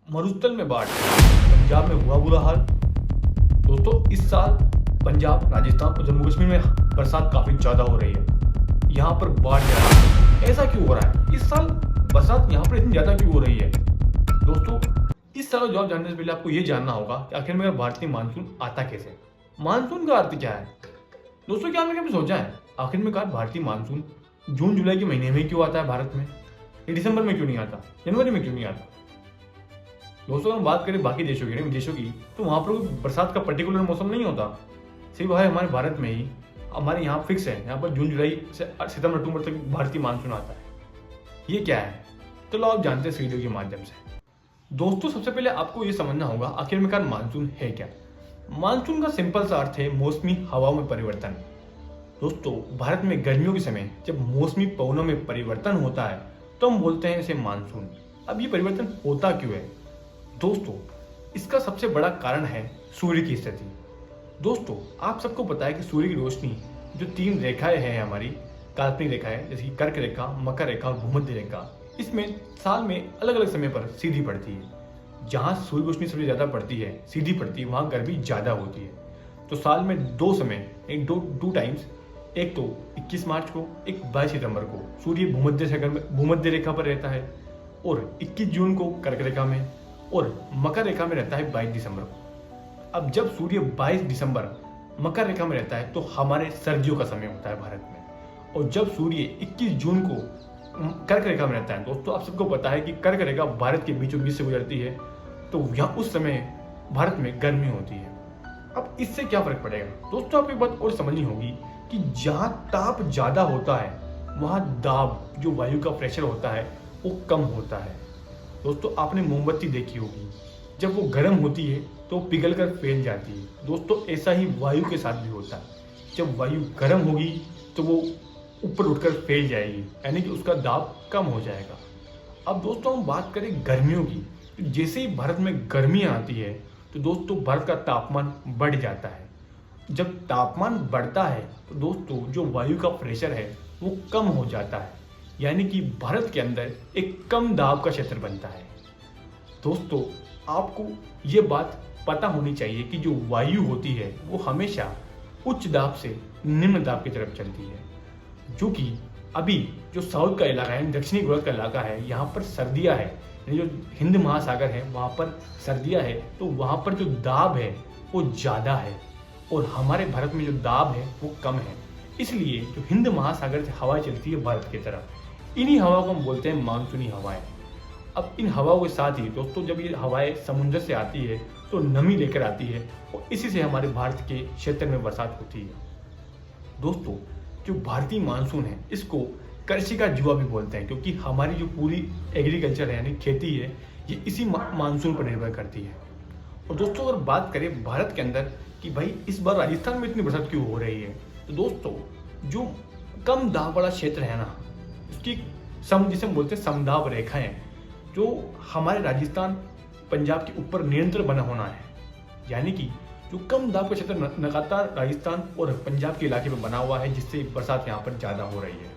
मरुस्थल में बाढ़, पंजाब में हुआ बुरा हाल। दोस्तों इस साल पंजाब, राजस्थान और जम्मू कश्मीर में बरसात काफी ज्यादा हो रही है। यहाँ पर बाढ़ जा रही है। ऐसा क्यों हो रहा है? इस साल बरसात यहाँ पर इतनी ज्यादा क्यों हो रही है? दोस्तों इस साल जवाब जानने से पहले आपको ये जानना होगा कि आखिर में भारतीय मानसून आता कैसे। मानसून का अर्थ क्या है? दोस्तों क्या आपने कभी सोचा है आखिर में भारतीय मानसून जून जुलाई के महीने में क्यों आता है भारत में? ये दिसंबर में क्यों नहीं आता? जनवरी में क्यों नहीं आता? दोस्तों हम बात करें बाकी देशों की, विदेशों की, तो वहां पर बरसात का पर्टिकुलर मौसम नहीं होता। सिर्फ है हमारे भारत में ही, हमारे यहाँ फिक्स है। यहाँ पर जून जुलाई से सितंबर अक्टूबर तक भारतीय मानसून आता है। ये क्या है? चलो आप जानते हैं इस वीडियो के माध्यम से। दोस्तों सबसे पहले आपको ये समझना होगा आखिरकार मानसून है क्या। मानसून का सिंपल सा अर्थ है मौसमी हवाओं में परिवर्तन। दोस्तों भारत में गर्मियों के समय जब मौसमी पवनों में परिवर्तन होता है तो हम बोलते हैं इसे मानसून। अब ये परिवर्तन होता क्यों है? दोस्तों इसका सबसे बड़ा कारण है सूर्य की स्थिति। दोस्तों आप सबको पता है कि सूर्य की रोशनी जो 3 रेखाएं हैं हमारी काल्पनिक रेखाएं, जैसे कि कर्क रेखा, मकर रेखा और भूमध्य रेखा, इसमें साल में अलग अलग समय पर सीधी पड़ती है। जहां सूर्य रोशनी सबसे ज्यादा पड़ती है, सीधी पड़ती है, वहां गर्मी ज्यादा होती है। तो साल में 2 समय, दो टाइम्स, एक तो 21 मार्च को, एक 22 सितंबर को सूर्य भूमध्य रेखा पर रहता है और 21 जून को कर्क रेखा में और मकर रेखा में रहता है 22 दिसंबर को। अब जब सूर्य 22 दिसंबर मकर रेखा में रहता है तो हमारे सर्दियों का समय होता है भारत में। और जब सूर्य 21 जून को कर्क रेखा में रहता है, दोस्तों आप सबको पता है कि कर्क रेखा भारत के बीचों बीच से गुजरती है, तो यहाँ उस समय भारत में गर्मी होती है। अब इससे क्या फर्क पड़ेगा? दोस्तों आपको एक बात और समझनी होगी कि जहाँ ताप ज्यादा होता है वहाँ दाब, जो वायु का प्रेशर होता है, वो कम होता है। दोस्तों आपने मोमबत्ती देखी होगी, जब वो गर्म होती है तो पिघल कर फैल जाती है। दोस्तों ऐसा ही वायु के साथ भी होता है। जब वायु गर्म होगी तो वो ऊपर उठकर फैल जाएगी, यानी कि उसका दाब कम हो जाएगा। अब दोस्तों हम बात करें गर्मियों की, तो जैसे ही भारत में गर्मियाँ आती है तो दोस्तों भारत का तापमान बढ़ जाता है। जब तापमान बढ़ता है तो दोस्तों जो वायु का प्रेशर है वो कम हो जाता है, यानी कि भारत के अंदर एक कम दाब का क्षेत्र बनता है। दोस्तों आपको ये बात पता होनी चाहिए कि जो वायु होती है वो हमेशा उच्च दाब से निम्न दाब की तरफ चलती है। जो कि अभी जो साउथ का इलाका है, दक्षिणी गोलार्ध का इलाका है, यहाँ पर सर्दियाँ है, यानी जो हिंद महासागर है वहाँ पर सर्दियाँ है, तो वहाँ पर जो दाब है वो ज़्यादा है और हमारे भारत में जो दाब है वो कम है। इसलिए जो हिंद महासागर से हवाएं चलती है भारत की तरफ, इन्हीं हवाओं को हम बोलते हैं मानसूनी हवाएं। अब इन हवाओं के साथ ही दोस्तों जब ये हवाएं समुद्र से आती है तो नमी लेकर आती है और इसी से हमारे भारत के क्षेत्र में बरसात होती है। दोस्तों जो भारतीय मानसून है इसको कृषि का जुआ भी बोलते हैं, क्योंकि हमारी जो पूरी एग्रीकल्चर है यानी खेती है ये इसी मानसून पर निर्भर करती है। और दोस्तों अगर बात करें भारत के अंदर कि भाई इस बार राजस्थान में इतनी बरसात क्यों हो रही है, तो दोस्तों जो कम दाब वाला क्षेत्र है ना, उसकी जिसे हम बोलते हैं समदाब रेखाएं, जो हमारे राजस्थान पंजाब के ऊपर निरंतर बना होना है, यानी कि जो कम दाब का क्षेत्र लगातार राजस्थान और पंजाब के इलाके में बना हुआ है, जिससे बरसात यहाँ पर ज़्यादा हो रही है।